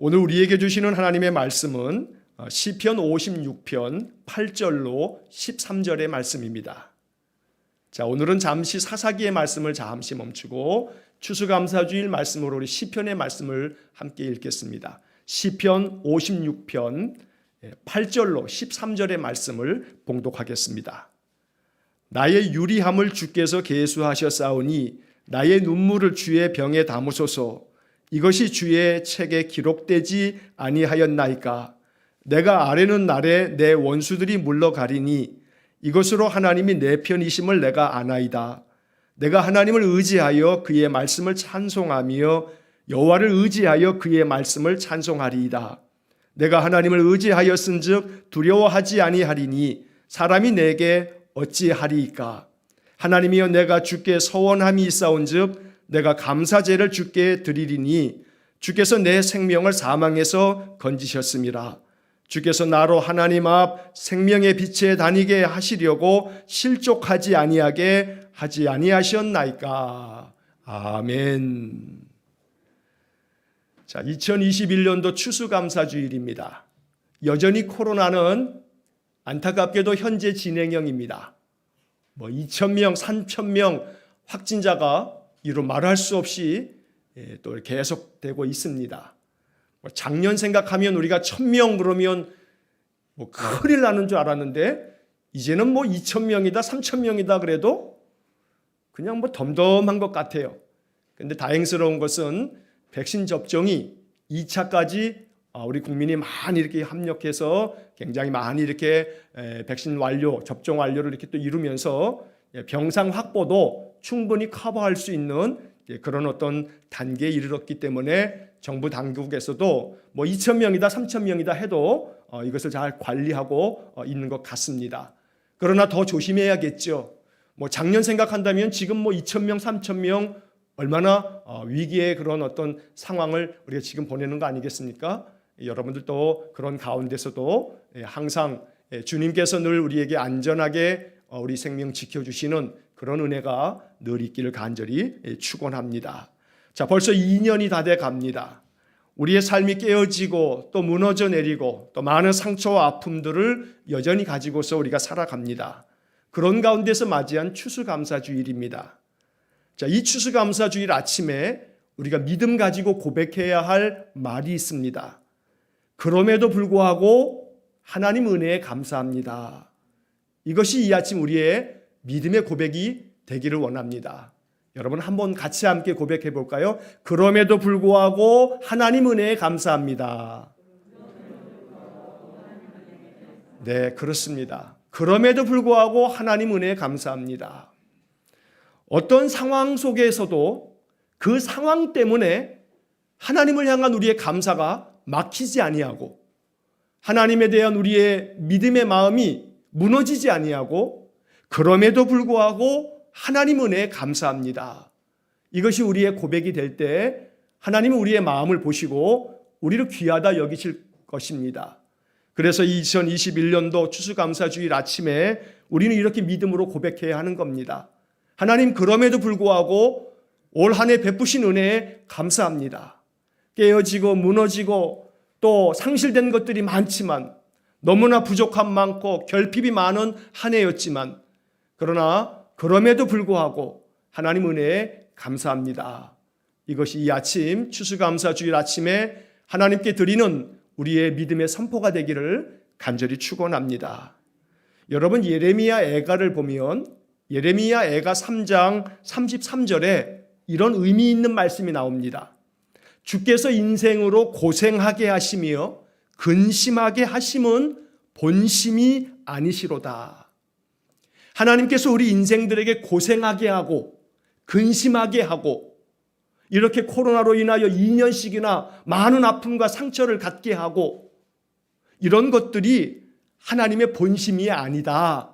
오늘 우리에게 주시는 하나님의 말씀은 시편 56편 8절로 13절의 말씀입니다. 자, 오늘은 잠시 사사기의 말씀을 잠시 멈추고 추수감사주일 말씀으로 우리 시편의 말씀을 함께 읽겠습니다. 시편 56편 8절로 13절의 말씀을 봉독하겠습니다. 나의 유리함을 주께서 계수하셨사오니 나의 눈물을 주의 병에 담으소서. 이것이 주의 책에 기록되지 아니하였나이까. 내가 아뢰는 날에 내 원수들이 물러가리니 이것으로 하나님이 내 편이심을 내가 아나이다. 내가 하나님을 의지하여 그의 말씀을 찬송하며 여호와를 의지하여 그의 말씀을 찬송하리이다. 내가 하나님을 의지하였은즉 두려워하지 아니하리니 사람이 내게 어찌하리이까. 하나님이여 내가 주께 서원함이 있사온즉 내가 감사제를 주께 드리리니 주께서 내 생명을 사망에서 건지셨음이라. 주께서 나로 하나님 앞 생명의 빛에 다니게 하시려고 실족하지 아니하게 하지 아니하셨나이까. 아멘. 자, 2021년도 추수감사주일입니다. 여전히 코로나는 안타깝게도 현재 진행형입니다. 2,000명, 3,000명 확진자가 이루 말할 수 없이 또 계속되고 있습니다. 작년 생각하면 우리가 1,000명 그러면 큰일 나는 줄 알았는데 이제는 2,000명이다, 3,000명이다 그래도 그냥 덤덤한 것 같아요. 그런데 다행스러운 것은 백신 접종이 2차까지 우리 국민이 많이 이렇게 합력해서 굉장히 많이 이렇게 백신 완료, 접종 완료를 이렇게 또 이루면서 병상 확보도 충분히 커버할 수 있는 그런 어떤 단계에 이르렀기 때문에 정부 당국에서도 2,000명이다, 3,000명이다 해도 이것을 잘 관리하고 있는 것 같습니다. 그러나 더 조심해야겠죠. 작년 생각한다면 지금 2,000명, 3,000명 얼마나 위기의 그런 어떤 상황을 우리가 지금 보내는 거 아니겠습니까? 여러분들도 그런 가운데서도 항상 주님께서 늘 우리에게 안전하게 우리 생명 지켜주시는 그런 은혜가 늘 있기를 간절히 축원합니다. 자, 벌써 2년이 다 돼 갑니다. 우리의 삶이 깨어지고 또 무너져 내리고 또 많은 상처와 아픔들을 여전히 가지고서 우리가 살아갑니다. 그런 가운데서 맞이한 추수감사주일입니다. 자, 이 추수감사주일 아침에 우리가 믿음 가지고 고백해야 할 말이 있습니다. 그럼에도 불구하고 하나님 은혜에 감사합니다. 이것이 이 아침 우리의 믿음의 고백이 되기를 원합니다. 여러분 한번 같이 함께 고백해 볼까요? 그럼에도 불구하고 하나님 은혜에 감사합니다. 네, 그렇습니다. 그럼에도 불구하고 하나님 은혜에 감사합니다. 어떤 상황 속에서도 그 상황 때문에 하나님을 향한 우리의 감사가 막히지 아니하고 하나님에 대한 우리의 믿음의 마음이 무너지지 아니하고 그럼에도 불구하고 하나님 은혜에 감사합니다. 이것이 우리의 고백이 될 때 하나님은 우리의 마음을 보시고 우리를 귀하다 여기실 것입니다. 그래서 2021년도 추수감사주일 아침에 우리는 이렇게 믿음으로 고백해야 하는 겁니다. 하나님 그럼에도 불구하고 올 한 해 베푸신 은혜에 감사합니다. 깨어지고 무너지고 또 상실된 것들이 많지만 너무나 부족함 많고 결핍이 많은 한 해였지만 그러나 그럼에도 불구하고 하나님 은혜에 감사합니다. 이것이 이 아침 추수감사주일 아침에 하나님께 드리는 우리의 믿음의 선포가 되기를 간절히 축원합니다. 여러분 예레미야 애가를 보면 예레미야 애가 3장 33절에 이런 의미 있는 말씀이 나옵니다. 주께서 인생으로 고생하게 하시며 근심하게 하심은 본심이 아니시로다. 하나님께서 우리 인생들에게 고생하게 하고 근심하게 하고 이렇게 코로나로 인하여 2년씩이나 많은 아픔과 상처를 갖게 하고 이런 것들이 하나님의 본심이 아니다.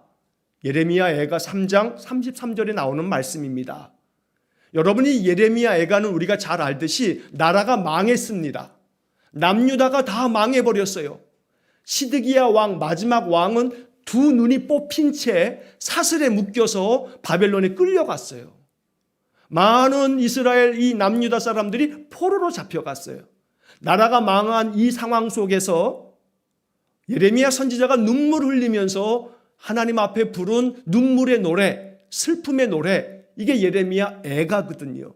예레미야 애가 3장 33절에 나오는 말씀입니다. 여러분이 예레미야 애가는 우리가 잘 알듯이 나라가 망했습니다. 남유다가 다 망해버렸어요. 시드기야 왕 마지막 왕은 두 눈이 뽑힌 채 사슬에 묶여서 바벨론에 끌려갔어요. 많은 이스라엘 이 남유다 사람들이 포로로 잡혀갔어요. 나라가 망한 이 상황 속에서 예레미야 선지자가 눈물 흘리면서 하나님 앞에 부른 눈물의 노래, 슬픔의 노래, 이게 예레미야 애가거든요.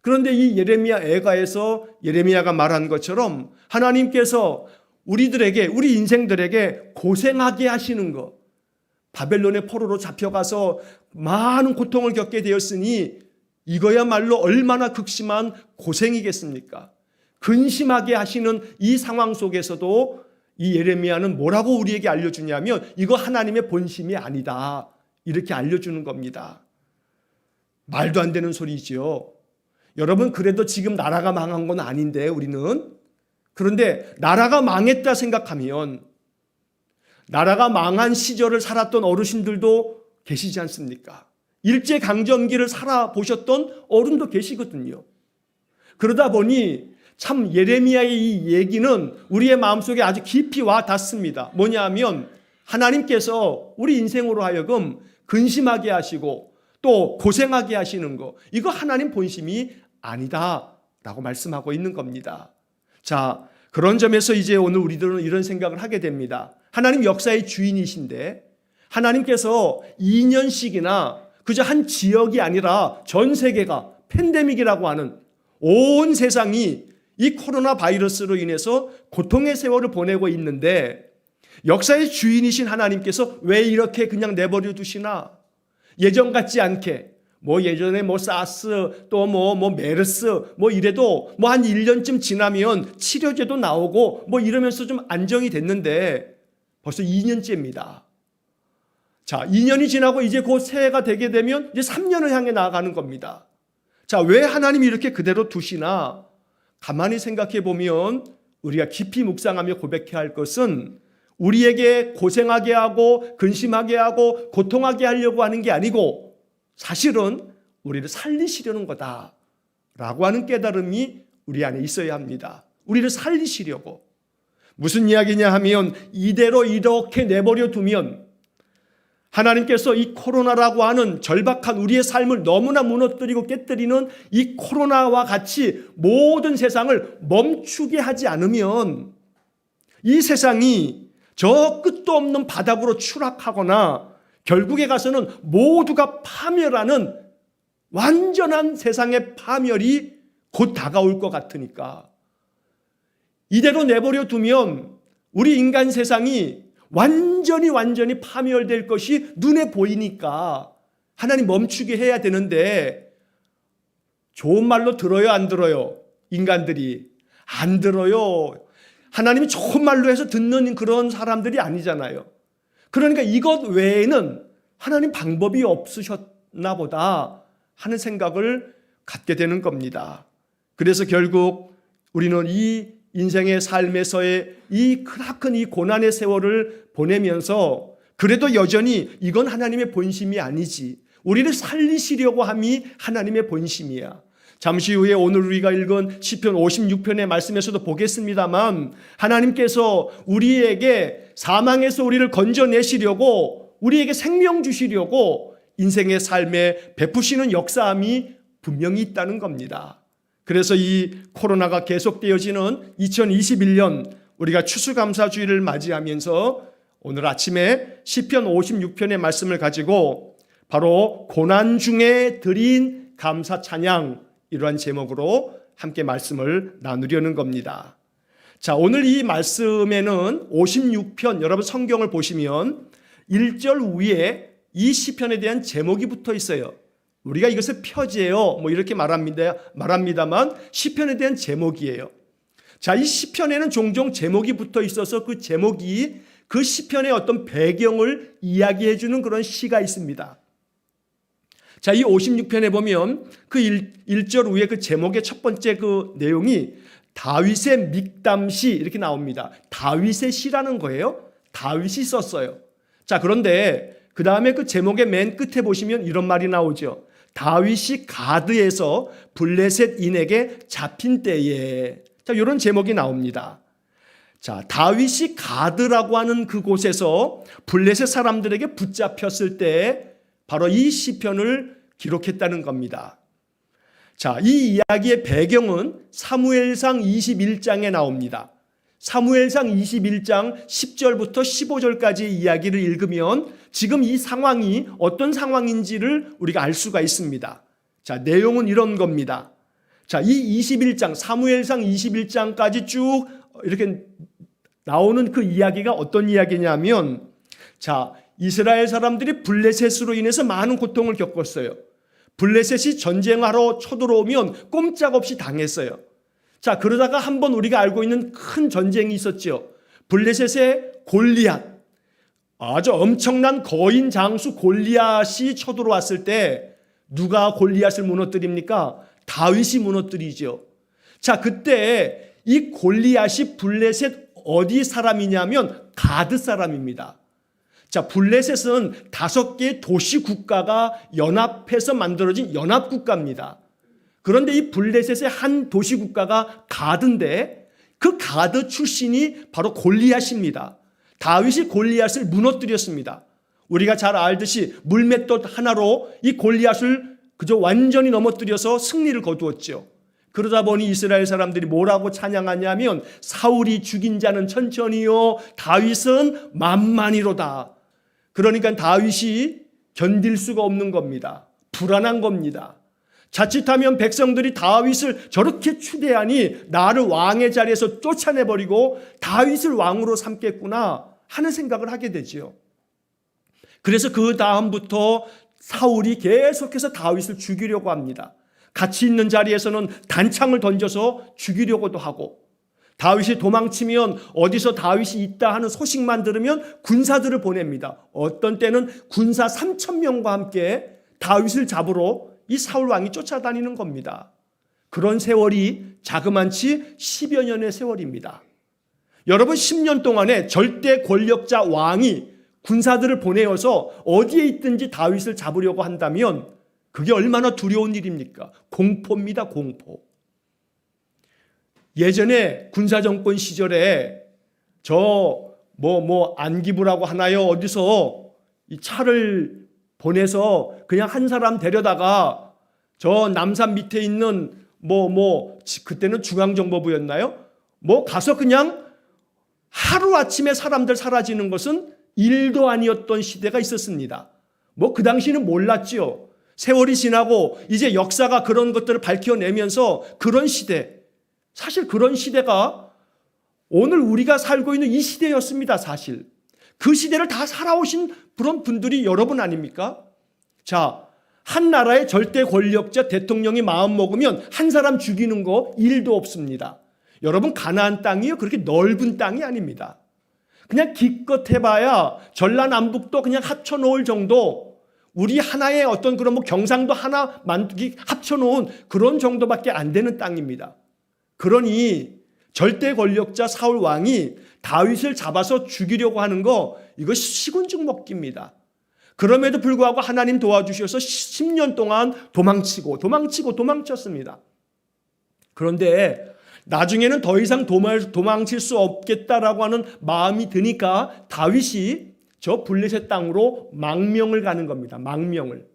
그런데 이 예레미야 애가에서 예레미야가 말한 것처럼 하나님께서 우리들에게, 우리 인생들에게 고생하게 하시는 것, 바벨론의 포로로 잡혀가서 많은 고통을 겪게 되었으니 이거야말로 얼마나 극심한 고생이겠습니까? 근심하게 하시는 이 상황 속에서도 이 예레미야는 뭐라고 우리에게 알려주냐면 이거 하나님의 본심이 아니다, 이렇게 알려주는 겁니다. 말도 안 되는 소리지요. 여러분, 그래도 지금 나라가 망한 건 아닌데 우리는. 그런데 나라가 망했다 생각하면 나라가 망한 시절을 살았던 어르신들도 계시지 않습니까? 일제강점기를 살아보셨던 어른도 계시거든요. 그러다 보니 참 예레미야의 이 얘기는 우리의 마음속에 아주 깊이 와 닿습니다. 뭐냐 하면 하나님께서 우리 인생으로 하여금 근심하게 하시고 또 고생하게 하시는 거, 이거 하나님 본심이 아니다라고 말씀하고 있는 겁니다. 자, 그런 점에서 이제 오늘 우리들은 이런 생각을 하게 됩니다. 하나님 역사의 주인이신데 하나님께서 2년씩이나 그저 한 지역이 아니라 전 세계가 팬데믹이라고 하는 온 세상이 이 코로나 바이러스로 인해서 고통의 세월을 보내고 있는데 역사의 주인이신 하나님께서 왜 이렇게 그냥 내버려 두시나? 예전 같지 않게 예전에 사스 또 메르스 이래도 한 1년쯤 지나면 치료제도 나오고 이러면서 좀 안정이 됐는데 벌써 2년째입니다. 자, 2년이 지나고 이제 곧 새해가 되게 되면 이제 3년을 향해 나아가는 겁니다. 자, 왜 하나님이 이렇게 그대로 두시나? 가만히 생각해 보면 우리가 깊이 묵상하며 고백해야 할 것은 우리에게 고생하게 하고 근심하게 하고 고통하게 하려고 하는 게 아니고 사실은 우리를 살리시려는 거다라고 하는 깨달음이 우리 안에 있어야 합니다. 우리를 살리시려고. 무슨 이야기냐 하면 이대로 이렇게 내버려 두면 하나님께서 이 코로나라고 하는 절박한 우리의 삶을 너무나 무너뜨리고 깨뜨리는 이 코로나와 같이 모든 세상을 멈추게 하지 않으면 이 세상이 저 끝도 없는 바닥으로 추락하거나 결국에 가서는 모두가 파멸하는 완전한 세상의 파멸이 곧 다가올 것 같으니까 이대로 내버려 두면 우리 인간 세상이 완전히 파멸될 것이 눈에 보이니까 하나님 멈추게 해야 되는데 좋은 말로 들어요, 안 들어요? 인간들이 안 들어요. 하나님이 좋은 말로 해서 듣는 그런 사람들이 아니잖아요. 그러니까 이것 외에는 하나님 방법이 없으셨나 보다 하는 생각을 갖게 되는 겁니다. 그래서 결국 우리는 이 인생의 삶에서의 이 크나큰 이 고난의 세월을 보내면서 그래도 여전히 이건 하나님의 본심이 아니지, 우리를 살리시려고 함이 하나님의 본심이야. 잠시 후에 오늘 우리가 읽은 시편 56편의 말씀에서도 보겠습니다만 하나님께서 우리에게 사망에서 우리를 건져내시려고 우리에게 생명 주시려고 인생의 삶에 베푸시는 역사함이 분명히 있다는 겁니다. 그래서 이 코로나가 계속되어지는 2021년 우리가 추수감사주의를 맞이하면서 오늘 아침에 시편 56편의 말씀을 가지고 바로 고난 중에 드린 감사 찬양, 이러한 제목으로 함께 말씀을 나누려는 겁니다. 자, 오늘 이 말씀에는 56편, 여러분 성경을 보시면 1절 위에 이 시편에 대한 제목이 붙어 있어요. 우리가 이것을 표제요 이렇게 말합니다만 시편에 대한 제목이에요. 자, 이 시편에는 종종 제목이 붙어 있어서 그 제목이 그 시편의 어떤 배경을 이야기해 주는 그런 시가 있습니다. 자, 이 56편에 보면 그 1절 위에 그 제목의 첫 번째 그 내용이 다윗의 믹담시 이렇게 나옵니다. 다윗의 시라는 거예요. 다윗이 썼어요. 자, 그런데 그 다음에 그 제목의 맨 끝에 보시면 이런 말이 나오죠. 다윗이 가드에서 블레셋인에게 잡힌 때에. 자, 이런 제목이 나옵니다. 자, 다윗이 가드라고 하는 그곳에서 블레셋 사람들에게 붙잡혔을 때 바로 이 시편을 기록했다는 겁니다. 자, 이 이야기의 배경은 사무엘상 21장에 나옵니다. 사무엘상 21장 10절부터 15절까지의 이야기를 읽으면 지금 이 상황이 어떤 상황인지를 우리가 알 수가 있습니다. 자, 내용은 이런 겁니다. 자, 이 21장, 사무엘상 21장까지 쭉 이렇게 나오는 그 이야기가 어떤 이야기냐면, 자, 이스라엘 사람들이 블레셋으로 인해서 많은 고통을 겪었어요. 블레셋이 전쟁하러 쳐들어오면 꼼짝없이 당했어요. 자, 그러다가 한번 우리가 알고 있는 큰 전쟁이 있었죠. 블레셋의 골리앗, 아주 엄청난 거인 장수 골리앗이 쳐들어왔을 때 누가 골리앗을 무너뜨립니까? 다윗이 무너뜨리죠. 자, 그때 이 골리앗이 블레셋 어디 사람이냐면 가드 사람입니다. 자, 블레셋은 5개의 도시 국가가 연합해서 만들어진 연합국가입니다. 그런데 이 블레셋의 한 도시 국가가 가드인데 그 가드 출신이 바로 골리앗입니다. 다윗이 골리앗을 무너뜨렸습니다. 우리가 잘 알듯이 물맷돌 하나로 이 골리앗을 그저 완전히 넘어뜨려서 승리를 거두었죠. 그러다 보니 이스라엘 사람들이 뭐라고 찬양하냐면 사울이 죽인 자는 천천히요 다윗은 만만히로다. 그러니까 다윗이 견딜 수가 없는 겁니다. 불안한 겁니다. 자칫하면 백성들이 다윗을 저렇게 추대하니 나를 왕의 자리에서 쫓아내버리고 다윗을 왕으로 삼겠구나 하는 생각을 하게 되지요. 그래서 그 다음부터 사울이 계속해서 다윗을 죽이려고 합니다. 같이 있는 자리에서는 단창을 던져서 죽이려고도 하고, 다윗이 도망치면 어디서 다윗이 있다 하는 소식만 들으면 군사들을 보냅니다. 어떤 때는 군사 3,000명과 함께 다윗을 잡으러 이 사울 왕이 쫓아다니는 겁니다. 그런 세월이 자그만치 10여 년의 세월입니다. 여러분, 10년 동안에 절대 권력자 왕이 군사들을 보내어서 어디에 있든지 다윗을 잡으려고 한다면 그게 얼마나 두려운 일입니까? 공포입니다, 공포. 예전에 군사정권 시절에 안기부라고 하나요? 어디서 이 차를 보내서 그냥 한 사람 데려다가 저 남산 밑에 있는 그때는 중앙정보부였나요? 가서 그냥 하루아침에 사람들 사라지는 것은 일도 아니었던 시대가 있었습니다. 그 당시는 몰랐죠. 세월이 지나고 이제 역사가 그런 것들을 밝혀내면서 그런 시대, 사실 그런 시대가 오늘 우리가 살고 있는 이 시대였습니다. 사실 그 시대를 다 살아오신 그런 분들이 여러분 아닙니까? 자, 한 나라의 절대 권력자 대통령이 마음 먹으면 한 사람 죽이는 거 일도 없습니다. 여러분, 가나안 땅이요 그렇게 넓은 땅이 아닙니다. 그냥 기껏 해봐야 전라남북도 그냥 합쳐놓을 정도, 우리 하나의 어떤 그런 경상도 하나 합쳐놓은 그런 정도밖에 안 되는 땅입니다. 그러니 절대 권력자 사울 왕이 다윗을 잡아서 죽이려고 하는 거, 이거 시군죽 먹기입니다. 그럼에도 불구하고 하나님 도와주셔서 10년 동안 도망쳤습니다. 그런데 나중에는 더 이상 도망칠 수 없겠다라고 하는 마음이 드니까 다윗이 저 블레셋 땅으로 망명을 가는 겁니다. 망명을.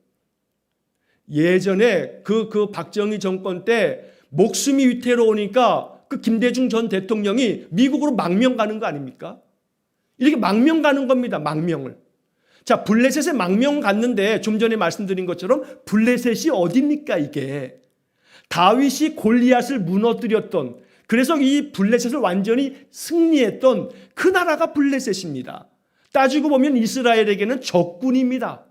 예전에 그 박정희 정권 때 목숨이 위태로우니까 그 김대중 전 대통령이 미국으로 망명 가는 거 아닙니까? 이렇게 망명 가는 겁니다. 망명을. 자, 블레셋에 망명 갔는데 좀 전에 말씀드린 것처럼 블레셋이 어딥니까 이게? 다윗이 골리앗을 무너뜨렸던, 그래서 이 블레셋을 완전히 승리했던 그 나라가 블레셋입니다. 따지고 보면 이스라엘에게는 적군입니다.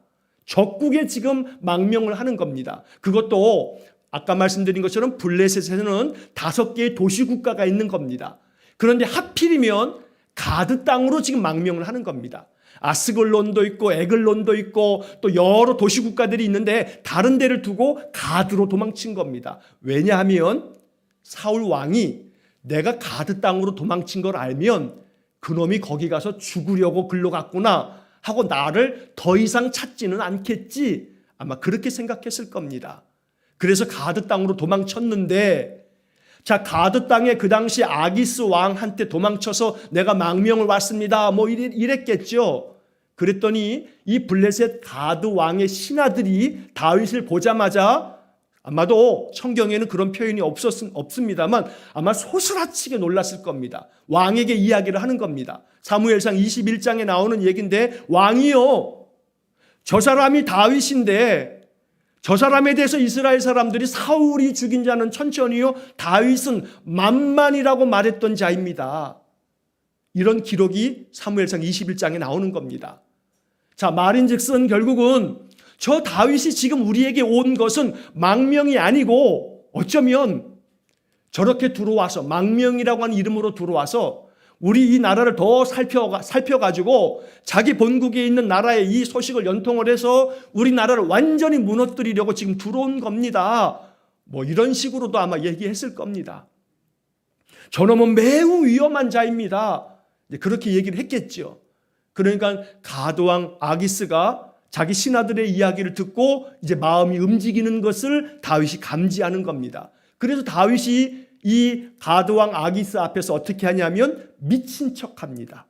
적국에 지금 망명을 하는 겁니다. 그것도 아까 말씀드린 것처럼 블레셋에는 5개의 도시국가가 있는 겁니다. 그런데 하필이면 가드 땅으로 지금 망명을 하는 겁니다. 아스글론도 있고 에글론도 있고 또 여러 도시국가들이 있는데 다른 데를 두고 가드로 도망친 겁니다. 왜냐하면 사울 왕이 내가 가드 땅으로 도망친 걸 알면 그놈이 거기 가서 죽으려고 글로 갔구나 하고 나를 더 이상 찾지는 않겠지, 아마 그렇게 생각했을 겁니다. 그래서 가드 땅으로 도망쳤는데, 자, 가드 땅에 그 당시 아기스 왕한테 도망쳐서 내가 망명을 왔습니다 이랬겠죠. 그랬더니 이 블레셋 가드 왕의 신하들이 다윗을 보자마자 아마도 성경에는 그런 표현이 없습니다만 아마 소스라치게 놀랐을 겁니다. 왕에게 이야기를 하는 겁니다. 사무엘상 21장에 나오는 얘기인데, 왕이요, 저 사람이 다윗인데 저 사람에 대해서 이스라엘 사람들이 사울이 죽인 자는 천천히요, 다윗은 만만이라고 말했던 자입니다. 이런 기록이 사무엘상 21장에 나오는 겁니다. 자, 말인즉슨 결국은 저 다윗이 지금 우리에게 온 것은 망명이 아니고, 어쩌면 저렇게 들어와서, 망명이라고 하는 이름으로 들어와서 우리 이 나라를 더 살펴가지고 자기 본국에 있는 나라의 이 소식을 연통을 해서 우리나라를 완전히 무너뜨리려고 지금 들어온 겁니다. 뭐 이런 식으로도 아마 얘기했을 겁니다. 저놈은 매우 위험한 자입니다. 그렇게 얘기를 했겠죠. 그러니까 가드왕 아기스가 자기 신하들의 이야기를 듣고 이제 마음이 움직이는 것을 다윗이 감지하는 겁니다. 그래서 다윗이 이 가드왕 아기스 앞에서 어떻게 하냐면 미친 척합니다.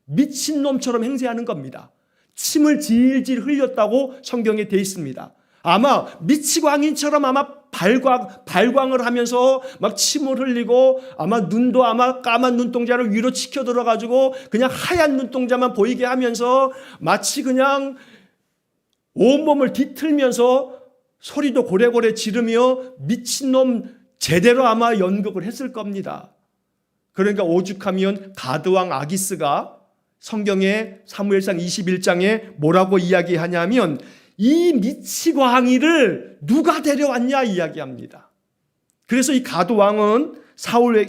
미친놈처럼 행세하는 겁니다. 침을 질질 흘렸다고 성경에 돼 있습니다. 아마 미치광이처럼 아마 발광을 하면서 막 침을 흘리고, 아마 눈도 아마 까만 눈동자를 위로 치켜 들어가지고 그냥 하얀 눈동자만 보이게 하면서 마치 그냥 온몸을 뒤틀면서 소리도 고래고래 지르며 미친놈 제대로 아마 연극을 했을 겁니다. 그러니까 오죽하면 가드왕 아기스가 성경의 사무엘상 21장에 뭐라고 이야기하냐면 이 미치광이를 누가 데려왔냐 이야기합니다. 그래서 이 가드왕은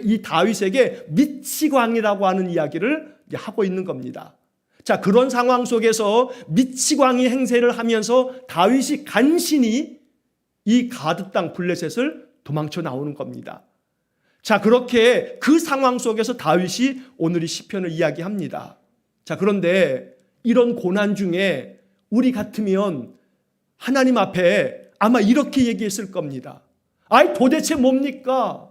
이 다윗에게 미치광이라고 하는 이야기를 하고 있는 겁니다. 자, 그런 상황 속에서 미치광이 행세를 하면서 다윗이 간신히 이 가드 땅 블레셋을 도망쳐 나오는 겁니다. 자, 그렇게 그 상황 속에서 다윗이 오늘 이 시편을 이야기합니다. 자, 그런데 이런 고난 중에 우리 같으면 하나님 앞에 아마 이렇게 얘기했을 겁니다. 아이, 도대체 뭡니까?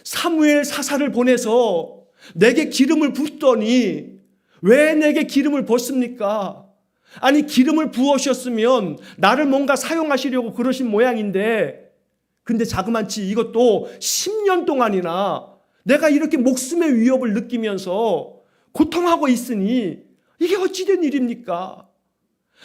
사무엘 사사를 보내서 내게 기름을 붓더니 왜 내게 기름을 붓습니까? 아니, 기름을 부으셨으면 나를 뭔가 사용하시려고 그러신 모양인데, 근데 자그마치 이것도 10년 동안이나 내가 이렇게 목숨의 위협을 느끼면서 고통하고 있으니 이게 어찌된 일입니까?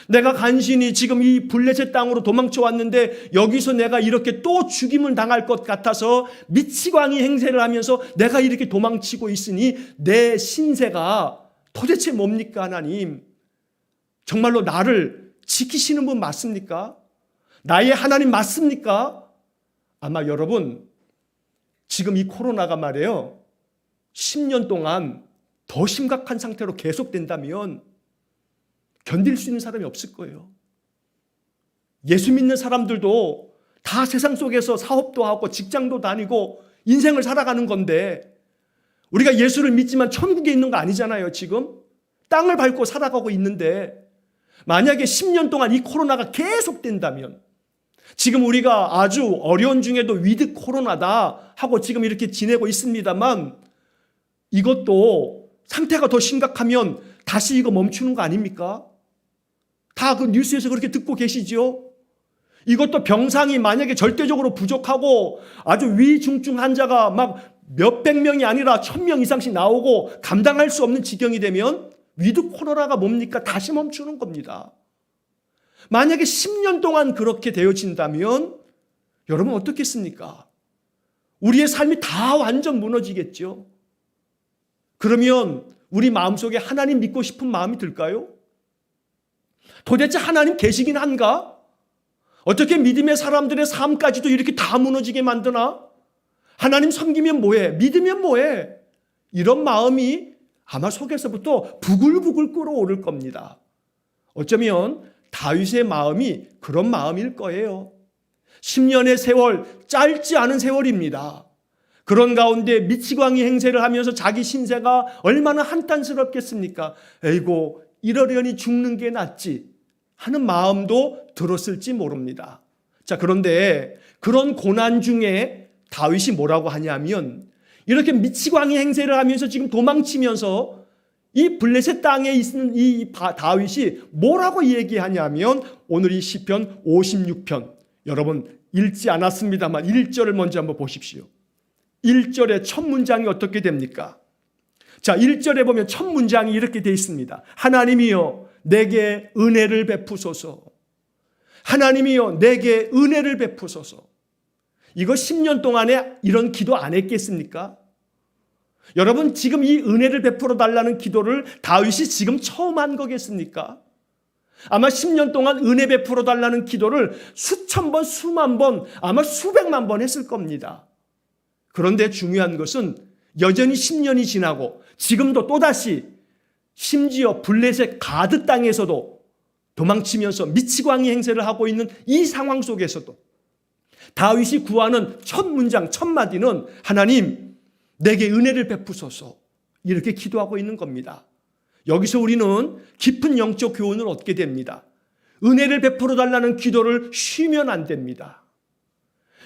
내가 간신히 지금 이 블레셋 땅으로 도망쳐 왔는데 여기서 내가 이렇게 또 죽임을 당할 것 같아서 미치광이 행세를 하면서 내가 이렇게 도망치고 있으니 내 신세가 도대체 뭡니까? 하나님, 정말로 나를 지키시는 분 맞습니까? 나의 하나님 맞습니까? 아마 여러분, 지금 이 코로나가 말이에요, 10년 동안 더 심각한 상태로 계속된다면 견딜 수 있는 사람이 없을 거예요. 예수 믿는 사람들도 다 세상 속에서 사업도 하고 직장도 다니고 인생을 살아가는 건데, 우리가 예수를 믿지만 천국에 있는 거 아니잖아요. 지금 땅을 밟고 살아가고 있는데, 만약에 10년 동안 이 코로나가 계속된다면, 지금 우리가 아주 어려운 중에도 위드 코로나다 하고 지금 이렇게 지내고 있습니다만, 이것도 상태가 더 심각하면 다시 이거 멈추는 거 아닙니까? 다 그 뉴스에서 그렇게 듣고 계시죠? 이것도 병상이 만약에 절대적으로 부족하고 아주 위중증 환자가 막 몇백 명이 아니라 1000명 이상씩 나오고 감당할 수 없는 지경이 되면 위드 코로나가 뭡니까? 다시 멈추는 겁니다. 만약에 10년 동안 그렇게 되어진다면 여러분 어떻겠습니까? 우리의 삶이 다 완전 무너지겠죠. 그러면 우리 마음속에 하나님 믿고 싶은 마음이 들까요? 도대체 하나님 계시긴 한가? 어떻게 믿음의 사람들의 삶까지도 이렇게 다 무너지게 만드나? 하나님 섬기면 뭐해? 믿으면 뭐해? 이런 마음이 아마 속에서부터 부글부글 끓어오를 겁니다. 어쩌면 다윗의 마음이 그런 마음일 거예요. 10년의 세월, 짧지 않은 세월입니다. 그런 가운데 미치광이 행세를 하면서 자기 신세가 얼마나 한탄스럽겠습니까? 에이고, 이러려니 죽는 게 낫지 하는 마음도 들었을지 모릅니다. 자, 그런데 그런 고난 중에 다윗이 뭐라고 하냐면, 이렇게 미치광이 행세를 하면서 지금 도망치면서 이 블레셋 땅에 있는 이 다윗이 뭐라고 얘기하냐면, 오늘 이 시편 56편, 여러분 읽지 않았습니다만 1절을 먼저 한번 보십시오. 1절의 첫 문장이 어떻게 됩니까? 자, 1절에 보면 첫 문장이 이렇게 되어 있습니다. 하나님이여 내게 은혜를 베푸소서. 하나님이여 내게 은혜를 베푸소서. 이거 10년 동안에 이런 기도 안 했겠습니까? 여러분, 지금 이 은혜를 베풀어 달라는 기도를 다윗이 지금 처음 한 거겠습니까? 아마 10년 동안 은혜 베풀어 달라는 기도를 수천 번, 수만 번, 아마 수백만 번 했을 겁니다. 그런데 중요한 것은 여전히 10년이 지나고 지금도 또다시 심지어 블레셋 가드 땅에서도 도망치면서 미치광이 행세를 하고 있는 이 상황 속에서도 다윗이 구하는 첫 문장, 첫 마디는 하나님 내게 은혜를 베푸소서, 이렇게 기도하고 있는 겁니다. 여기서 우리는 깊은 영적 교훈을 얻게 됩니다. 은혜를 베풀어 달라는 기도를 쉬면 안 됩니다.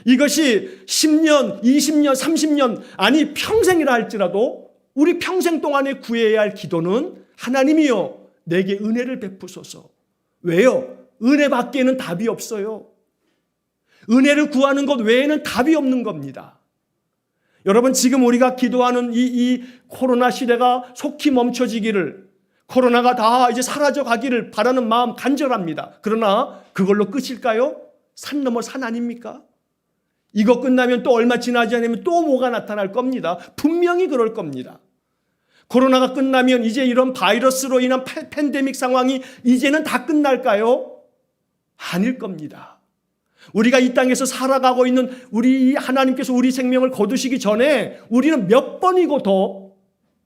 이것이 10년, 20년, 30년, 아니 평생이라 할지라도 우리 평생 동안에 구해야 할 기도는 하나님이여 내게 은혜를 베푸소서. 왜요? 은혜밖에는 답이 없어요. 은혜를 구하는 것 외에는 답이 없는 겁니다. 여러분, 지금 우리가 기도하는 이 코로나 시대가 속히 멈춰지기를, 코로나가 다 이제 사라져 가기를 바라는 마음 간절합니다. 그러나 그걸로 끝일까요? 산 넘어 산 아닙니까? 이거 끝나면 또 얼마 지나지 않으면 또 뭐가 나타날 겁니다. 분명히 그럴 겁니다. 코로나가 끝나면 이제 이런 바이러스로 인한 팬데믹 상황이 이제는 다 끝날까요? 아닐 겁니다. 우리가 이 땅에서 살아가고 있는 우리 하나님께서 우리 생명을 거두시기 전에 우리는 몇 번이고 더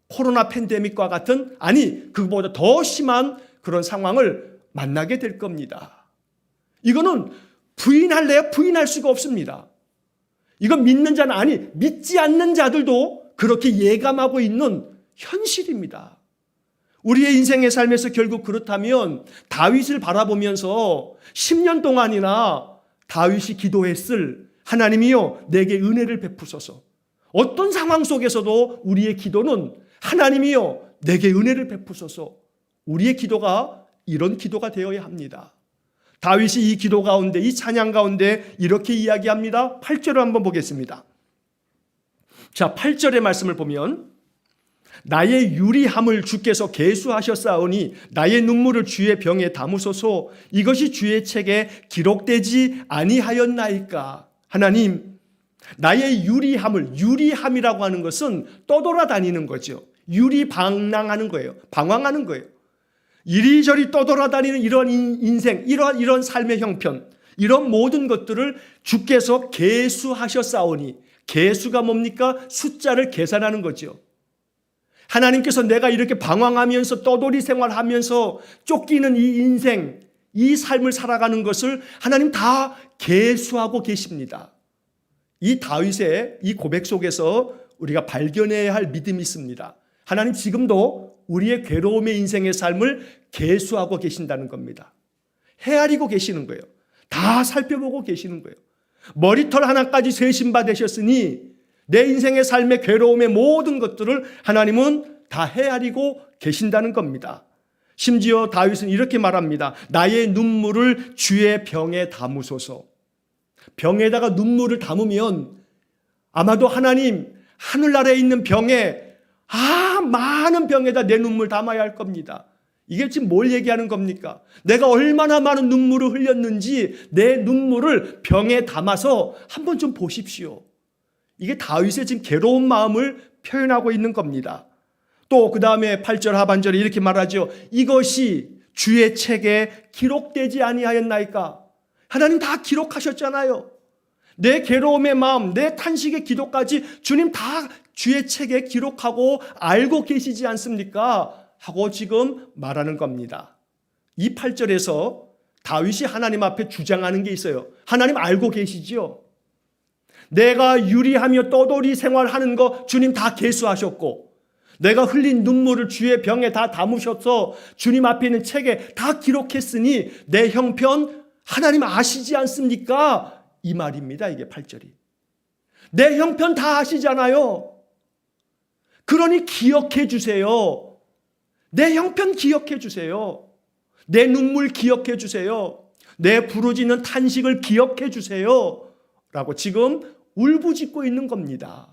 코로나 팬데믹과 같은, 아니 그보다 더 심한 그런 상황을 만나게 될 겁니다. 이거는 부인할래야 부인할 수가 없습니다. 이건 믿는 자는, 아니 믿지 않는 자들도 그렇게 예감하고 있는 현실입니다. 우리의 인생의 삶에서 결국 그렇다면 다윗을 바라보면서 10년 동안이나 다윗이 기도했을 하나님이여 내게 은혜를 베푸소서. 어떤 상황 속에서도 우리의 기도는 하나님이여 내게 은혜를 베푸소서. 우리의 기도가 이런 기도가 되어야 합니다. 다윗이 이 기도 가운데, 이 찬양 가운데 이렇게 이야기합니다. 8절을 한번 보겠습니다. 자, 8절의 말씀을 보면 나의 유리함을 주께서 계수하셨사오니 나의 눈물을 주의 병에 담으소서. 이것이 주의 책에 기록되지 아니하였나이까. 하나님, 나의 유리함을, 유리함이라고 하는 것은 떠돌아다니는 거죠. 유리방랑하는 거예요. 방황하는 거예요. 이리저리 떠돌아다니는 이런 인생, 이런 삶의 형편, 이런 모든 것들을 주께서 계수하셨사오니, 계수가 뭡니까? 숫자를 계산하는 거죠. 하나님께서 내가 이렇게 방황하면서 떠돌이 생활하면서 쫓기는 이 인생, 이 삶을 살아가는 것을 하나님 다 계수하고 계십니다. 이 다윗의 이 고백 속에서 우리가 발견해야 할 믿음이 있습니다. 하나님 지금도 우리의 괴로움의 인생의 삶을 계수하고 계신다는 겁니다. 헤아리고 계시는 거예요. 다 살펴보고 계시는 거예요. 머리털 하나까지 세심바 되셨으니 내 인생의 삶의 괴로움의 모든 것들을 하나님은 다 헤아리고 계신다는 겁니다. 심지어 다윗은 이렇게 말합니다. 나의 눈물을 주의 병에 담으소서. 병에다가 눈물을 담으면 아마도 하나님 하늘나라에 있는 병에, 많은 병에다 내 눈물 담아야 할 겁니다. 이게 지금 뭘 얘기하는 겁니까? 내가 얼마나 많은 눈물을 흘렸는지 내 눈물을 병에 담아서 한번 좀 보십시오. 이게 다윗의 지금 괴로운 마음을 표현하고 있는 겁니다. 또 그 다음에 8절 하반절에 이렇게 말하죠. 이것이 주의 책에 기록되지 아니하였나이까. 하나님 다 기록하셨잖아요. 내 괴로움의 마음, 내 탄식의 기도까지 주님 다 주의 책에 기록하고 알고 계시지 않습니까? 하고 지금 말하는 겁니다. 이 8절에서 다윗이 하나님 앞에 주장하는 게 있어요. 하나님 알고 계시죠? 내가 유리하며 떠돌이 생활하는 거 주님 다 계수하셨고, 내가 흘린 눈물을 주의 병에 다 담으셔서 주님 앞에 있는 책에 다 기록했으니 내 형편 하나님 아시지 않습니까? 이 말입니다. 이게 8절이. 내 형편 다 아시잖아요. 그러니 기억해 주세요. 내 형편 기억해 주세요. 내 눈물 기억해 주세요. 내 부르짖는 탄식을 기억해 주세요. 라고 지금 울부짖고 있는 겁니다.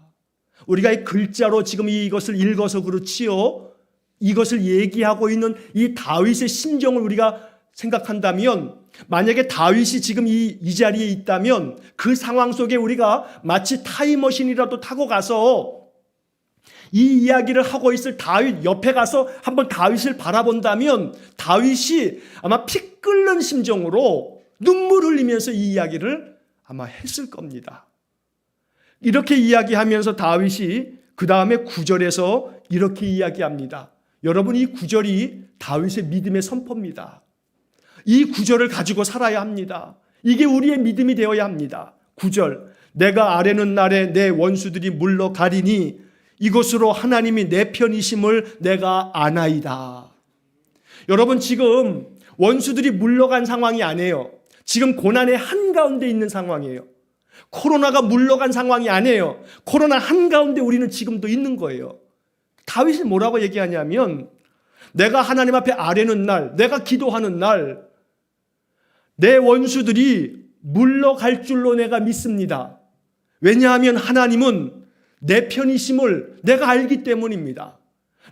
우리가 이 글자로 지금 이것을 읽어서 그렇지요. 이것을 얘기하고 있는 이 다윗의 심정을 우리가 생각한다면, 만약에 다윗이 지금 이 자리에 있다면 그 상황 속에 우리가 마치 타임머신이라도 타고 가서 이 이야기를 하고 있을 다윗 옆에 가서 한번 다윗을 바라본다면 다윗이 아마 피 끓는 심정으로 눈물 흘리면서 이 이야기를 아마 했을 겁니다. 이렇게 이야기하면서 다윗이 그 다음에 9절에서 이렇게 이야기합니다. 여러분, 이 9절이 다윗의 믿음의 선포입니다. 이 9절을 가지고 살아야 합니다. 이게 우리의 믿음이 되어야 합니다. 9절, 내가 아뢰는 날에 내 원수들이 물러가리니 이것으로 하나님이 내 편이심을 내가 아나이다. 여러분, 지금 원수들이 물러간 상황이 아니에요. 지금 고난의 한가운데 있는 상황이에요. 코로나가 물러간 상황이 아니에요. 코로나 한가운데 우리는 지금도 있는 거예요. 다윗이 뭐라고 얘기하냐면, 내가 하나님 앞에 아뢰는 날, 내가 기도하는 날, 내 원수들이 물러갈 줄로 내가 믿습니다. 왜냐하면 하나님은 내 편이심을 내가 알기 때문입니다.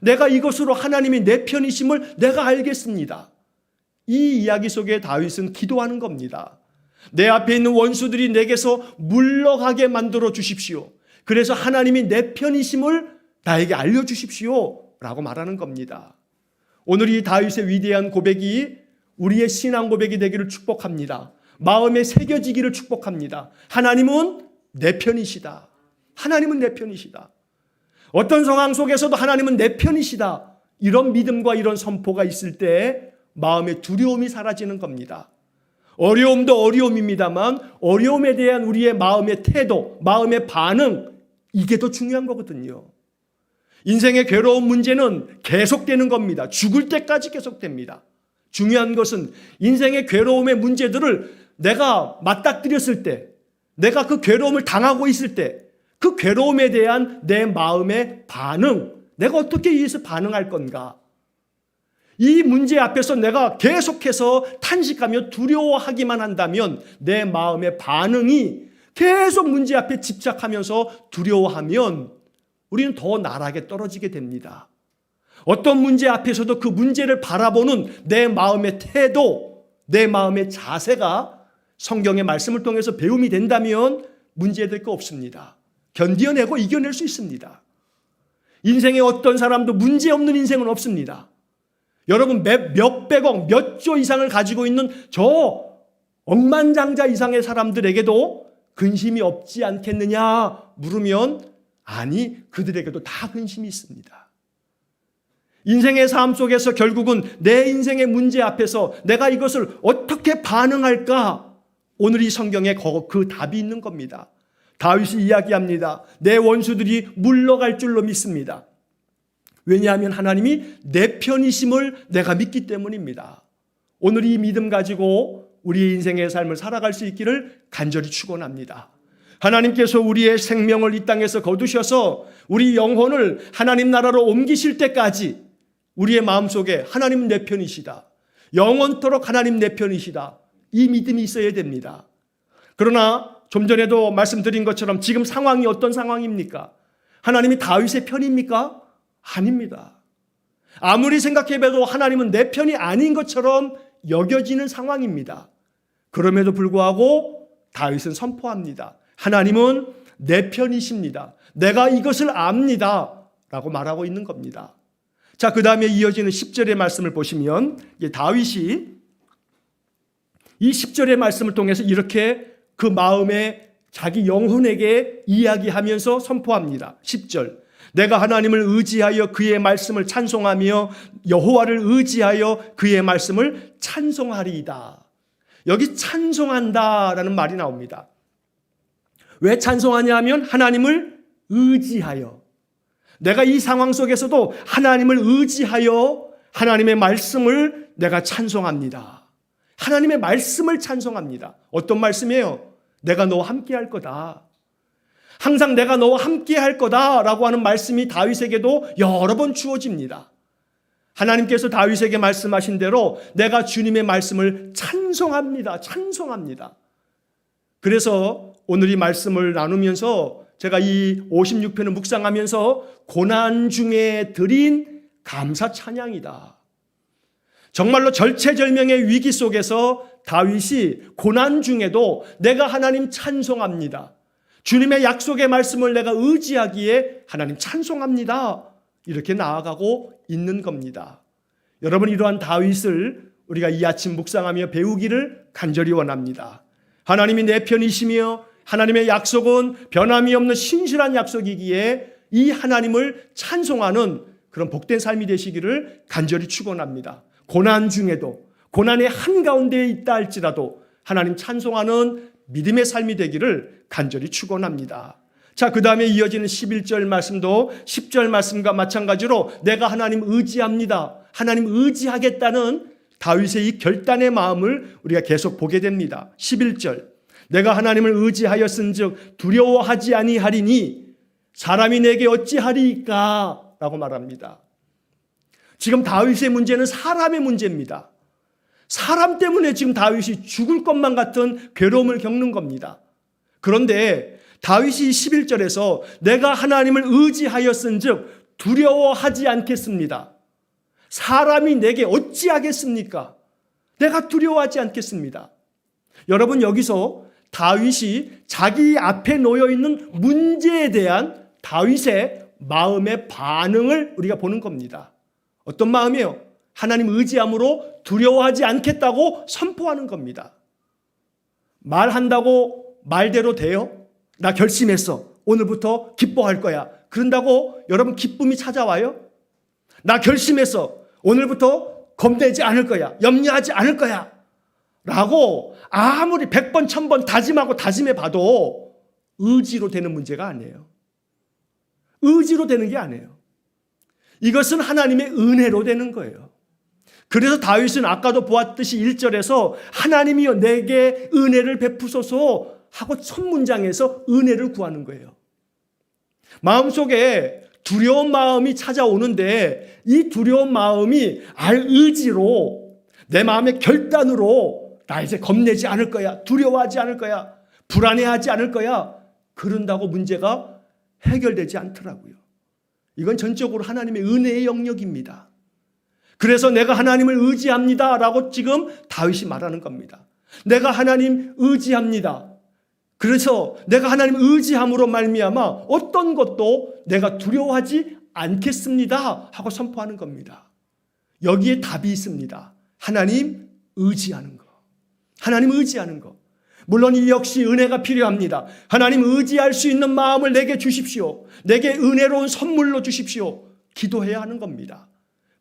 내가 이것으로 하나님이 내 편이심을 내가 알겠습니다. 이 이야기 속에 다윗은 기도하는 겁니다. 내 앞에 있는 원수들이 내게서 물러가게 만들어 주십시오. 그래서 하나님이 내 편이심을 나에게 알려주십시오 라고 말하는 겁니다. 오늘 이 다윗의 위대한 고백이 우리의 신앙 고백이 되기를 축복합니다. 마음에 새겨지기를 축복합니다. 하나님은 내 편이시다. 하나님은 내 편이시다. 어떤 상황 속에서도 하나님은 내 편이시다. 이런 믿음과 이런 선포가 있을 때 마음의 두려움이 사라지는 겁니다. 어려움도 어려움입니다만 어려움에 대한 우리의 마음의 태도, 마음의 반응, 이게 더 중요한 거거든요. 인생의 괴로운 문제는 계속되는 겁니다. 죽을 때까지 계속됩니다. 중요한 것은 인생의 괴로움의 문제들을 내가 맞닥뜨렸을 때, 내가 그 괴로움을 당하고 있을 때 그 괴로움에 대한 내 마음의 반응, 내가 어떻게 이에서 반응할 건가? 이 문제 앞에서 내가 계속해서 탄식하며 두려워하기만 한다면 내 마음의 반응이 계속 문제 앞에 집착하면서 두려워하면 우리는 더 나락에 떨어지게 됩니다. 어떤 문제 앞에서도 그 문제를 바라보는 내 마음의 태도, 내 마음의 자세가 성경의 말씀을 통해서 배움이 된다면 문제될 거 없습니다. 견뎌내고 이겨낼 수 있습니다. 인생에 어떤 사람도 문제없는 인생은 없습니다. 여러분, 몇백억, 몇 조 이상을 가지고 있는 저 억만장자 이상의 사람들에게도 근심이 없지 않겠느냐 물으면 아니, 그들에게도 다 근심이 있습니다. 인생의 삶 속에서 결국은 내 인생의 문제 앞에서 내가 이것을 어떻게 반응할까? 오늘 이 성경에 그 답이 있는 겁니다. 다윗이 이야기합니다. 내 원수들이 물러갈 줄로 믿습니다. 왜냐하면 하나님이 내 편이심을 내가 믿기 때문입니다. 오늘 이 믿음 가지고 우리의 인생의 삶을 살아갈 수 있기를 간절히 축원합니다. 하나님께서 우리의 생명을 이 땅에서 거두셔서 우리 영혼을 하나님 나라로 옮기실 때까지 우리의 마음속에 하나님 내 편이시다. 영원토록 하나님 내 편이시다. 이 믿음이 있어야 됩니다. 그러나 좀 전에도 말씀드린 것처럼 지금 상황이 어떤 상황입니까? 하나님이 다윗의 편입니까? 아닙니다. 아무리 생각해봐도 하나님은 내 편이 아닌 것처럼 여겨지는 상황입니다. 그럼에도 불구하고 다윗은 선포합니다. 하나님은 내 편이십니다. 내가 이것을 압니다. 라고 말하고 있는 겁니다. 자, 그 다음에 이어지는 10절의 말씀을 보시면 다윗이 이 10절의 말씀을 통해서 이렇게 그 마음에 자기 영혼에게 이야기하면서 선포합니다. 10절, 내가 하나님을 의지하여 그의 말씀을 찬송하며 여호와를 의지하여 그의 말씀을 찬송하리이다. 여기 찬송한다라는 말이 나옵니다. 왜 찬송하냐 하면 하나님을 의지하여, 내가 이 상황 속에서도 하나님을 의지하여 하나님의 말씀을 내가 찬송합니다. 하나님의 말씀을 찬송합니다. 어떤 말씀이에요? 내가 너와 함께 할 거다. 항상 내가 너와 함께 할 거다라고 하는 말씀이 다윗에게도 여러 번 주어집니다. 하나님께서 다윗에게 말씀하신 대로 내가 주님의 말씀을 찬송합니다. 찬송합니다. 그래서 오늘 이 말씀을 나누면서 제가 이 56편을 묵상하면서 고난 중에 드린 감사 찬양이다. 정말로 절체절명의 위기 속에서 다윗이 고난 중에도 내가 하나님 찬송합니다. 주님의 약속의 말씀을 내가 의지하기에 하나님 찬송합니다. 이렇게 나아가고 있는 겁니다. 여러분, 이러한 다윗을 우리가 이 아침 묵상하며 배우기를 간절히 원합니다. 하나님이 내 편이시며 하나님의 약속은 변함이 없는 신실한 약속이기에 이 하나님을 찬송하는 그런 복된 삶이 되시기를 간절히 축원합니다. 고난 중에도, 고난의 한가운데에 있다 할지라도 하나님 찬송하는 믿음의 삶이 되기를 간절히 축원합니다. 자, 그 다음에 이어지는 11절 말씀도 10절 말씀과 마찬가지로 내가 하나님 의지합니다. 하나님 의지하겠다는 다윗의 이 결단의 마음을 우리가 계속 보게 됩니다. 11절, 내가 하나님을 의지하였은즉 두려워하지 아니하리니 사람이 내게 어찌하리까 라고 말합니다. 지금 다윗의 문제는 사람의 문제입니다. 사람 때문에 지금 다윗이 죽을 것만 같은 괴로움을 겪는 겁니다. 그런데 다윗이 11절에서 내가 하나님을 의지하였은즉 두려워하지 않겠습니다. 사람이 내게 어찌하겠습니까? 내가 두려워하지 않겠습니다. 여러분, 여기서 다윗이 자기 앞에 놓여 있는 문제에 대한 다윗의 마음의 반응을 우리가 보는 겁니다. 어떤 마음이에요? 하나님 의지함으로 두려워하지 않겠다고 선포하는 겁니다. 말한다고 말대로 돼요? 나 결심했어. 오늘부터 기뻐할 거야. 그런다고 여러분 기쁨이 찾아와요? 나 결심했어. 오늘부터 겁내지 않을 거야. 염려하지 않을 거야. 라고 아무리 100번, 1000번 다짐하고 다짐해 봐도 의지로 되는 문제가 아니에요. 의지로 되는 게 아니에요. 이것은 하나님의 은혜로 되는 거예요. 그래서 다윗은 아까도 보았듯이 1절에서 하나님이여 내게 은혜를 베푸소서 하고 첫 문장에서 은혜를 구하는 거예요. 마음속에 두려운 마음이 찾아오는데 이 두려운 마음이 알 의지로 내 마음의 결단으로 나 이제 겁내지 않을 거야. 두려워하지 않을 거야. 불안해하지 않을 거야. 그런다고 문제가 해결되지 않더라고요. 이건 전적으로 하나님의 은혜의 영역입니다. 그래서 내가 하나님을 의지합니다 라고 지금 다윗이 말하는 겁니다. 내가 하나님 의지합니다. 그래서 내가 하나님 의지함으로 말미암아 어떤 것도 내가 두려워하지 않겠습니다 하고 선포하는 겁니다. 여기에 답이 있습니다. 하나님 의지하는 거. 하나님 의지하는 거. 물론 이 역시 은혜가 필요합니다. 하나님 의지할 수 있는 마음을 내게 주십시오. 내게 은혜로운 선물로 주십시오. 기도해야 하는 겁니다.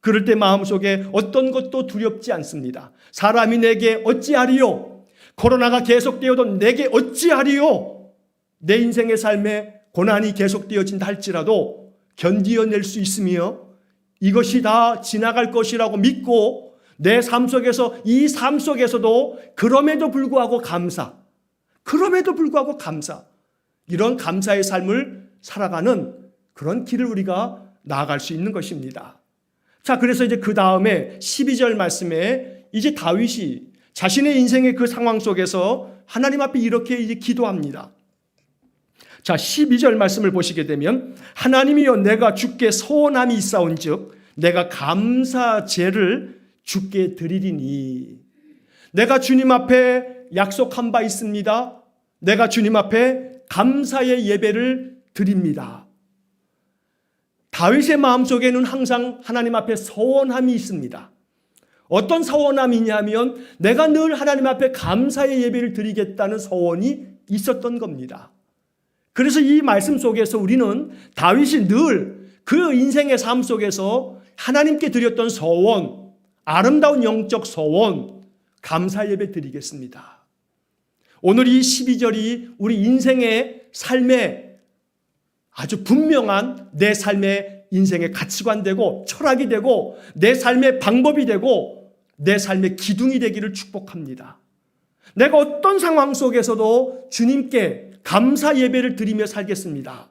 그럴 때 마음속에 어떤 것도 두렵지 않습니다. 사람이 내게 어찌하리요? 코로나가 계속되어도 내게 어찌하리요? 내 인생의 삶에 고난이 계속되어진다 할지라도 견디어낼 수 있으며 이것이 다 지나갈 것이라고 믿고 내 삶 속에서 이 삶 속에서도 그럼에도 불구하고 감사, 이런 감사의 삶을 살아가는 그런 길을 우리가 나아갈 수 있는 것입니다. 자, 그래서 이제 그 다음에 12절 말씀에 이제 다윗이 자신의 인생의 그 상황 속에서 하나님 앞에 이렇게 이제 기도합니다. 자, 12절 말씀을 보시게 되면 하나님이여 내가 주께 서원함이 있사온즉 내가 감사제를 주께 드리리니 내가 주님 앞에 약속한 바 있습니다. 내가 주님 앞에 감사의 예배를 드립니다. 다윗의 마음속에는 항상 하나님 앞에 서원함이 있습니다. 어떤 서원함이냐면 내가 늘 하나님 앞에 감사의 예배를 드리겠다는 서원이 있었던 겁니다. 그래서 이 말씀 속에서 우리는 다윗이 늘 그 인생의 삶 속에서 하나님께 드렸던 서원, 아름다운 영적 서원, 감사 예배 드리겠습니다. 오늘 이 12절이 우리 인생의 삶에 아주 분명한 내 삶의 인생의 가치관 되고 철학이 되고 내 삶의 방법이 되고 내 삶의 기둥이 되기를 축복합니다. 내가 어떤 상황 속에서도 주님께 감사 예배를 드리며 살겠습니다.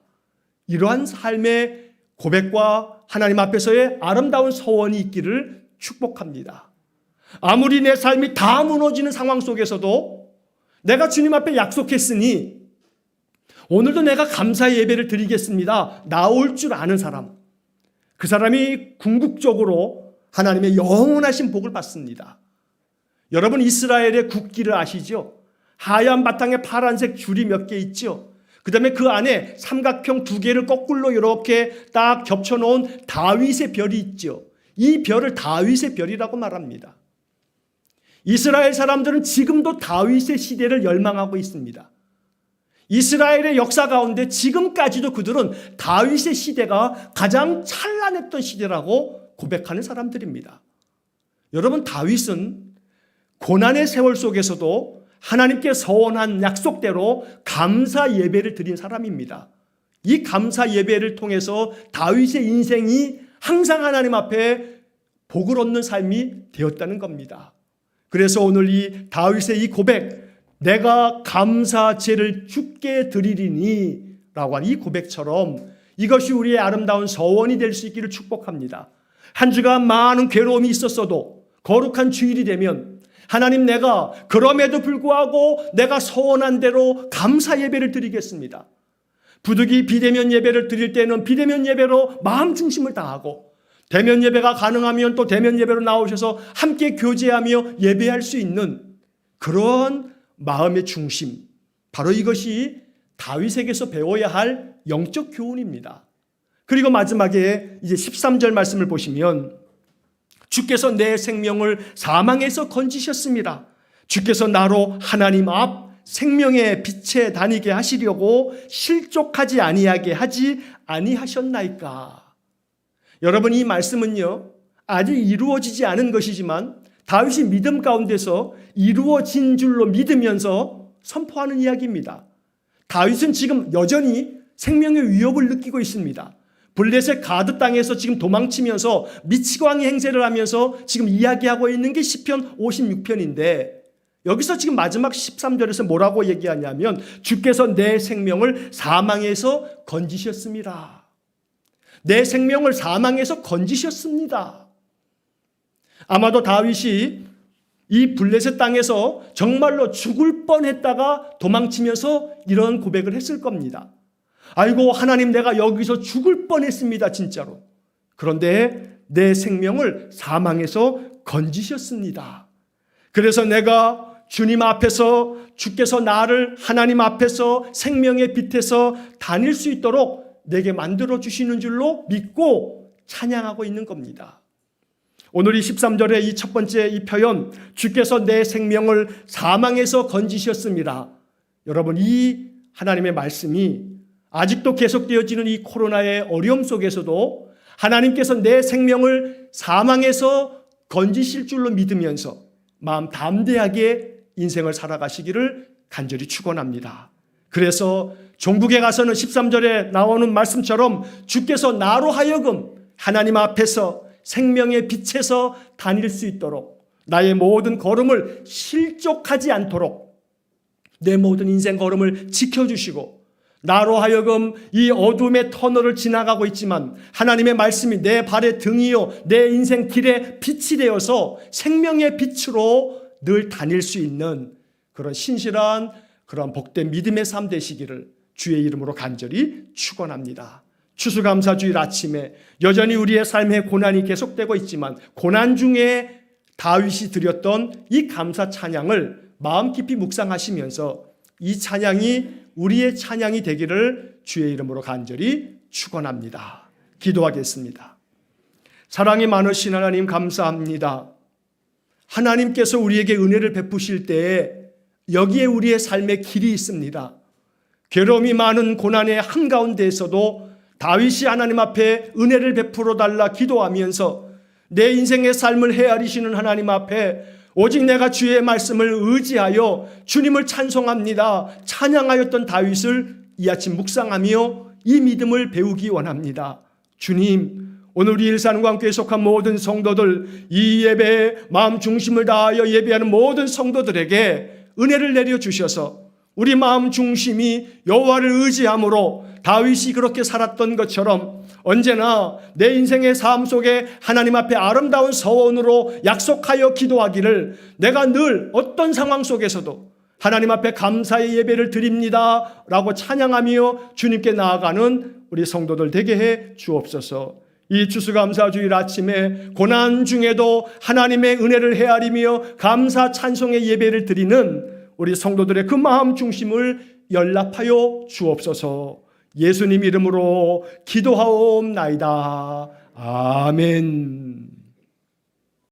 이러한 삶의 고백과 하나님 앞에서의 아름다운 서원이 있기를 축복합니다. 아무리 내 삶이 다 무너지는 상황 속에서도 내가 주님 앞에 약속했으니 오늘도 내가 감사 예배를 드리겠습니다. 나올 줄 아는 사람, 그 사람이 궁극적으로 하나님의 영원하신 복을 받습니다. 여러분, 이스라엘의 국기를 아시죠? 하얀 바탕에 파란색 줄이 몇 개 있죠? 그 다음에 그 안에 삼각형 2개를 거꾸로 이렇게 딱 겹쳐놓은 다윗의 별이 있죠. 이 별을 다윗의 별이라고 말합니다. 이스라엘 사람들은 지금도 다윗의 시대를 열망하고 있습니다. 이스라엘의 역사 가운데 지금까지도 그들은 다윗의 시대가 가장 찬란했던 시대라고 고백하는 사람들입니다. 여러분, 다윗은 고난의 세월 속에서도 하나님께 서원한 약속대로 감사 예배를 드린 사람입니다. 이 감사 예배를 통해서 다윗의 인생이 항상 하나님 앞에 복을 얻는 삶이 되었다는 겁니다. 그래서 오늘 이 다윗의 이 고백, 내가 감사제를 주께 드리리니 라고 한 이 고백처럼 이것이 우리의 아름다운 서원이 될 수 있기를 축복합니다. 한 주간 많은 괴로움이 있었어도 거룩한 주일이 되면 하나님, 내가 그럼에도 불구하고 내가 서원한 대로 감사 예배를 드리겠습니다. 부득이 비대면 예배를 드릴 때는 비대면 예배로 마음 중심을 다하고, 대면 예배가 가능하면 또 대면 예배로 나오셔서 함께 교제하며 예배할 수 있는 그런 마음의 중심, 바로 이것이 다윗에게서 배워야 할 영적 교훈입니다. 그리고 마지막에 이제 13절 말씀을 보시면, 주께서 내 생명을 사망에서 건지셨습니다. 주께서 나로 하나님 앞 생명의 빛에 다니게 하시려고 실족하지 아니하게 하지 아니하셨나이까. 여러분, 이 말씀은요, 아직 이루어지지 않은 것이지만 다윗이 믿음 가운데서 이루어진 줄로 믿으면서 선포하는 이야기입니다. 다윗은 지금 여전히 생명의 위협을 느끼고 있습니다. 블레셋 가드 땅에서 지금 도망치면서 미치광이 행세를 하면서 지금 이야기하고 있는 게 시편 56편인데, 여기서 지금 마지막 13절에서 뭐라고 얘기하냐면, 주께서 내 생명을 사망에서 건지셨습니다. 내 생명을 사망에서 건지셨습니다. 아마도 다윗이 이 블레셋 땅에서 정말로 죽을 뻔했다가 도망치면서 이런 고백을 했을 겁니다. 아이고 하나님, 내가 여기서 죽을 뻔했습니다, 진짜로. 그런데 내 생명을 사망에서 건지셨습니다. 그래서 내가 주님 앞에서, 주께서 나를 하나님 앞에서 생명의 빛에서 다닐 수 있도록 내게 만들어 주시는 줄로 믿고 찬양하고 있는 겁니다. 오늘 이 13절의 이 첫 번째 이 표현, 주께서 내 생명을 사망에서 건지셨습니다. 여러분, 이 하나님의 말씀이 아직도 계속되어지는 이 코로나의 어려움 속에서도 하나님께서 내 생명을 사망에서 건지실 줄로 믿으면서 마음 담대하게 인생을 살아가시기를 간절히 축원합니다. 그래서 종국에 가서는 13절에 나오는 말씀처럼 주께서 나로 하여금 하나님 앞에서 생명의 빛에서 다닐 수 있도록, 나의 모든 걸음을 실족하지 않도록 내 모든 인생 걸음을 지켜주시고, 나로 하여금 이 어둠의 터널을 지나가고 있지만 하나님의 말씀이 내 발의 등이요 내 인생 길의 빛이 되어서 생명의 빛으로 늘 다닐 수 있는 그런 신실한, 그런 복된 믿음의 삶 되시기를 주의 이름으로 간절히 축원합니다. 추수감사주일 아침에 여전히 우리의 삶에 고난이 계속되고 있지만 고난 중에 다윗이 드렸던 이 감사 찬양을 마음 깊이 묵상하시면서 이 찬양이 우리의 찬양이 되기를 주의 이름으로 간절히 축원합니다. 기도하겠습니다. 사랑이 많으신 하나님, 감사합니다. 하나님께서 우리에게 은혜를 베푸실 때에 여기에 우리의 삶의 길이 있습니다. 괴로움이 많은 고난의 한가운데에서도 다윗이 하나님 앞에 은혜를 베풀어 달라 기도하면서 내 인생의 삶을 헤아리시는 하나님 앞에 오직 내가 주의 말씀을 의지하여 주님을 찬송합니다, 찬양하였던 다윗을 이 아침 묵상하며 이 믿음을 배우기 원합니다. 주님, 오늘 우리 일산광교에 속한 모든 성도들, 이 예배에 마음 중심을 다하여 예배하는 모든 성도들에게 은혜를 내려주셔서 우리 마음 중심이 여호와를 의지함으로 다윗이 그렇게 살았던 것처럼 언제나 내 인생의 삶 속에 하나님 앞에 아름다운 서원으로 약속하여 기도하기를, 내가 늘 어떤 상황 속에서도 하나님 앞에 감사의 예배를 드립니다 라고 찬양하며 주님께 나아가는 우리 성도들 되게 해 주옵소서. 이 추수감사주일 아침에 고난 중에도 하나님의 은혜를 헤아리며 감사 찬송의 예배를 드리는 우리 성도들의 그 마음 중심을 연락하여 주옵소서. 예수님 이름으로 기도하옵나이다. 아멘.